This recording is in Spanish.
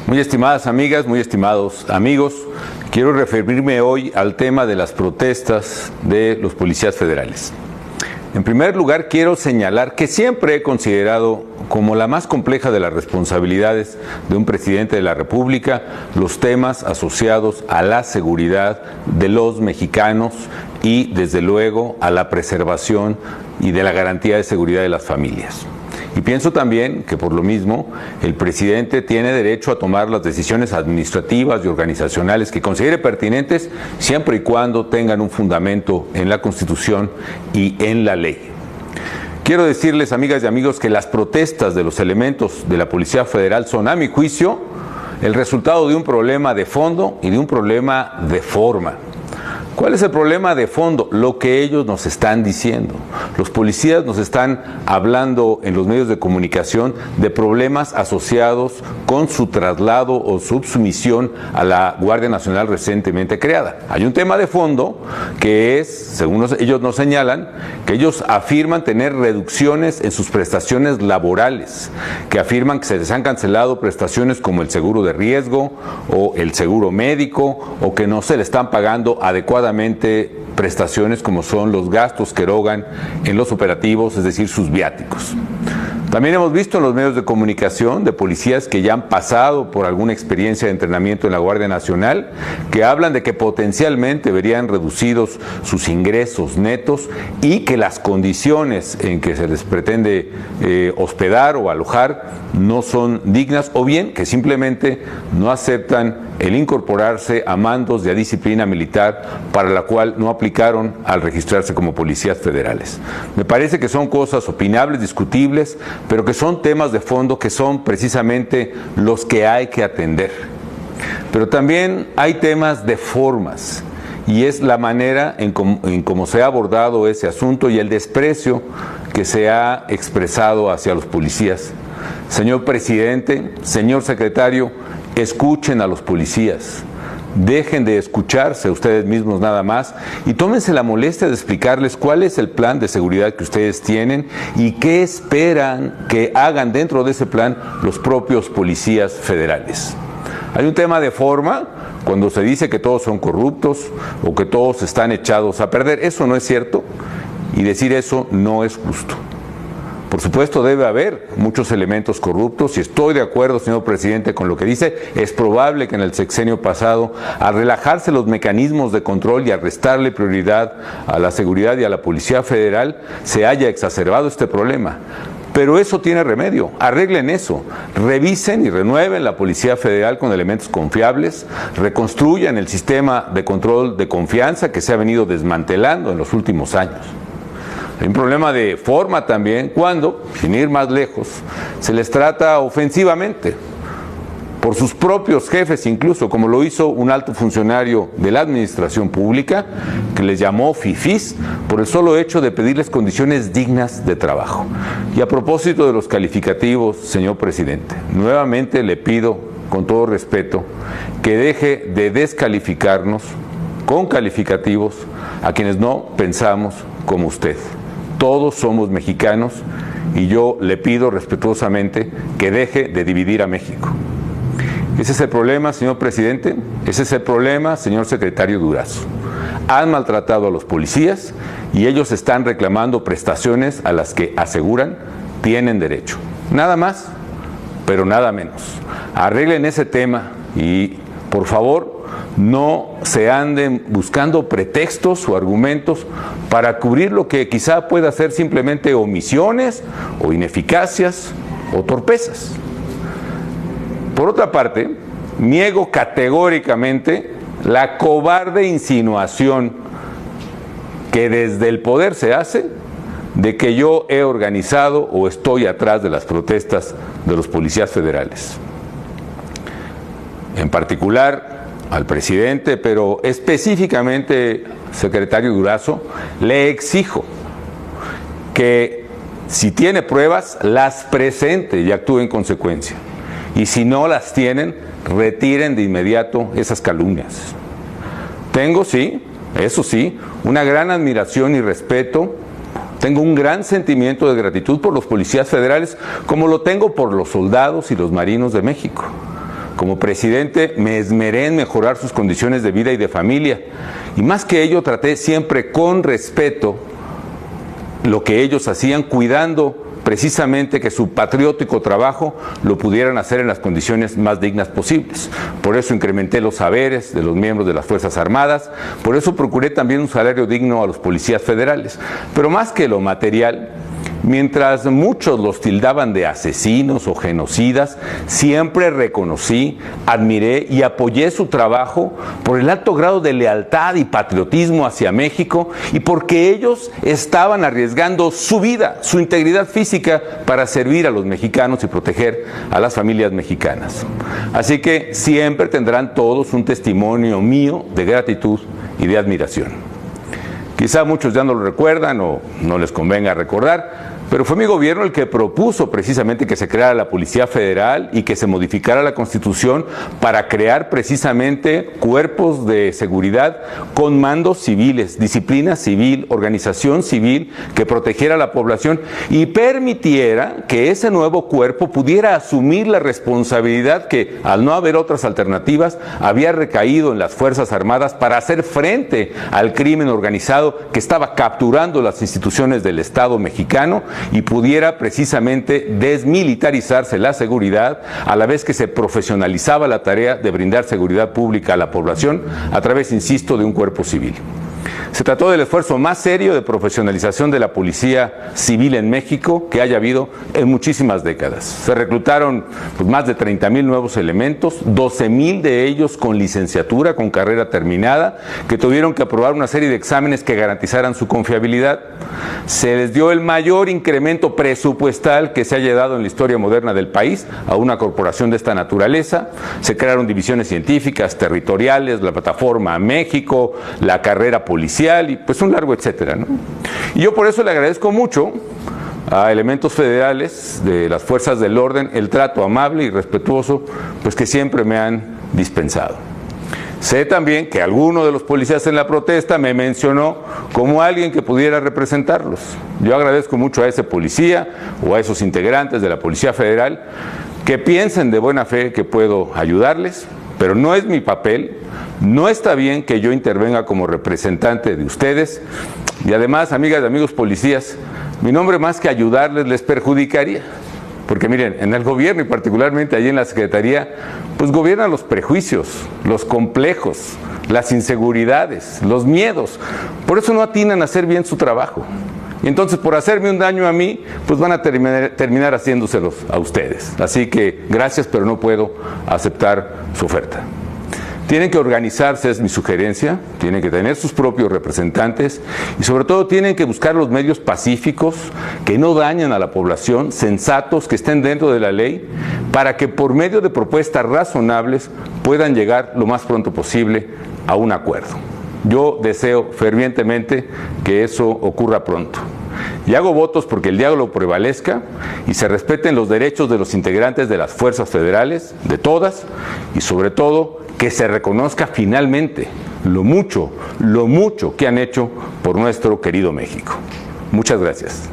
Muy estimadas amigas, muy estimados amigos, quiero referirme hoy al tema de las protestas de los policías federales. En primer lugar, quiero señalar que siempre he considerado como la más compleja de las responsabilidades de un presidente de la República los temas asociados a la seguridad de los mexicanos y, desde luego, a la preservación y de la garantía de seguridad de las familias. Y pienso también que por lo mismo el presidente tiene derecho a tomar las decisiones administrativas y organizacionales que considere pertinentes siempre y cuando tengan un fundamento en la Constitución y en la ley. Quiero decirles, amigas y amigos, que las protestas de los elementos de la Policía Federal son, a mi juicio, el resultado de un problema de fondo y de un problema de forma. ¿Cuál es el problema de fondo? Lo que ellos nos están diciendo. Los policías nos están hablando en los medios de comunicación de problemas asociados con su traslado o subsumisión a la Guardia Nacional recientemente creada. Hay un tema de fondo que es, según ellos nos señalan, que ellos afirman tener reducciones en sus prestaciones laborales, que afirman que se les han cancelado prestaciones como el seguro de riesgo o el seguro médico, o que no se le están pagando adecuadamente prestaciones como son los gastos que erogan en los operativos, es decir, sus viáticos. También hemos visto en los medios de comunicación de policías que ya han pasado por alguna experiencia de entrenamiento en la Guardia Nacional, que hablan de que potencialmente verían reducidos sus ingresos netos y que las condiciones en que se les pretende hospedar o alojar no son dignas, o bien que simplemente no aceptan el incorporarse a mandos de disciplina militar para la cual no aplicaron al registrarse como policías federales. Me parece que son cosas opinables, discutibles, pero que son temas de fondo que son precisamente los que hay que atender. Pero también hay temas de formas, y es la manera en cómo se ha abordado ese asunto y el desprecio que se ha expresado hacia los policías. Señor presidente, señor secretario, escuchen a los policías. Dejen de escucharse ustedes mismos nada más y tómense la molestia de explicarles cuál es el plan de seguridad que ustedes tienen y qué esperan que hagan dentro de ese plan los propios policías federales. Hay un tema de forma cuando se dice que todos son corruptos o que todos están echados a perder. Eso no es cierto, y decir eso no es justo. Por supuesto, debe haber muchos elementos corruptos, y estoy de acuerdo, señor presidente, con lo que dice. Es probable que en el sexenio pasado, al relajarse los mecanismos de control y al restarle prioridad a la seguridad y a la Policía Federal, se haya exacerbado este problema. Pero eso tiene remedio. Arreglen eso. Revisen y renueven la Policía Federal con elementos confiables, reconstruyan el sistema de control de confianza que se ha venido desmantelando en los últimos años. Hay un problema de forma también cuando, sin ir más lejos, se les trata ofensivamente por sus propios jefes, incluso como lo hizo un alto funcionario de la administración pública que les llamó fifís por el solo hecho de pedirles condiciones dignas de trabajo. Y a propósito de los calificativos, señor presidente, nuevamente le pido con todo respeto que deje de descalificarnos con calificativos a quienes no pensamos como usted. Todos somos mexicanos y yo le pido respetuosamente que deje de dividir a México. Ese es el problema, señor presidente, ese es el problema, señor secretario Durazo. Han maltratado a los policías y ellos están reclamando prestaciones a las que aseguran tienen derecho. Nada más, pero nada menos. Arreglen ese tema y, por favor, no se anden buscando pretextos o argumentos para cubrir lo que quizá pueda ser simplemente omisiones o ineficacias o torpezas. Por otra parte, niego categóricamente la cobarde insinuación que desde el poder se hace de que yo he organizado o estoy atrás de las protestas de los policías federales. En particular, al presidente, pero específicamente, secretario Durazo, le exijo que si tiene pruebas, las presente y actúe en consecuencia. Y si no las tienen, retiren de inmediato esas calumnias. Tengo, sí, eso sí, una gran admiración y respeto. Tengo un gran sentimiento de gratitud por los policías federales, como lo tengo por los soldados y los marinos de México. Como presidente me esmeré en mejorar sus condiciones de vida y de familia. Y más que ello, traté siempre con respeto lo que ellos hacían, cuidando precisamente que su patriótico trabajo lo pudieran hacer en las condiciones más dignas posibles. Por eso incrementé los saberes de los miembros de las Fuerzas Armadas, por eso procuré también un salario digno a los policías federales. Pero más que lo material, mientras muchos los tildaban de asesinos o genocidas, siempre reconocí, admiré y apoyé su trabajo por el alto grado de lealtad y patriotismo hacia México y porque ellos estaban arriesgando su vida, su integridad física para servir a los mexicanos y proteger a las familias mexicanas. Así que siempre tendrán todos un testimonio mío de gratitud y de admiración. Quizá muchos ya no lo recuerdan o no les convenga recordar, pero fue mi gobierno el que propuso precisamente que se creara la Policía Federal y que se modificara la Constitución para crear precisamente cuerpos de seguridad con mandos civiles, disciplina civil, organización civil que protegiera a la población y permitiera que ese nuevo cuerpo pudiera asumir la responsabilidad que, al no haber otras alternativas, había recaído en las Fuerzas Armadas para hacer frente al crimen organizado que estaba capturando las instituciones del Estado mexicano y pudiera precisamente desmilitarizarse la seguridad a la vez que se profesionalizaba la tarea de brindar seguridad pública a la población a través, insisto, de un cuerpo civil. Se trató del esfuerzo más serio de profesionalización de la policía civil en México que haya habido en muchísimas décadas. Se reclutaron más de 30,000 nuevos elementos, 12,000 de ellos con licenciatura, con carrera terminada, que tuvieron que aprobar una serie de exámenes que garantizaran su confiabilidad. Se les dio el mayor incremento presupuestal que se haya dado en la historia moderna del país a una corporación de esta naturaleza. Se crearon divisiones científicas, territoriales, la plataforma México, la carrera policial y pues un largo etcétera, ¿no? Y yo por eso le agradezco mucho a elementos federales de las fuerzas del orden el trato amable y respetuoso pues que siempre me han dispensado. Sé también que alguno de los policías en la protesta me mencionó como alguien que pudiera representarlos. Yo agradezco mucho a ese policía o a esos integrantes de la Policía Federal que piensen de buena fe que puedo ayudarles, pero no es mi papel. No está bien que yo intervenga como representante de ustedes y además, amigas y amigos policías, mi nombre más que ayudarles les perjudicaría. Porque miren, en el gobierno y particularmente allí en la Secretaría, pues gobiernan los prejuicios, los complejos, las inseguridades, los miedos. Por eso no atinan a hacer bien su trabajo. Y entonces por hacerme un daño a mí, pues van a terminar haciéndoselos a ustedes. Así que gracias, pero no puedo aceptar su oferta. Tienen que organizarse, es mi sugerencia, tienen que tener sus propios representantes y sobre todo tienen que buscar los medios pacíficos que no dañen a la población, sensatos, que estén dentro de la ley, para que por medio de propuestas razonables puedan llegar lo más pronto posible a un acuerdo. Yo deseo fervientemente que eso ocurra pronto. Y hago votos porque el diálogo prevalezca y se respeten los derechos de los integrantes de las fuerzas federales, de todas, y sobre todo que se reconozca finalmente lo mucho que han hecho por nuestro querido México. Muchas gracias.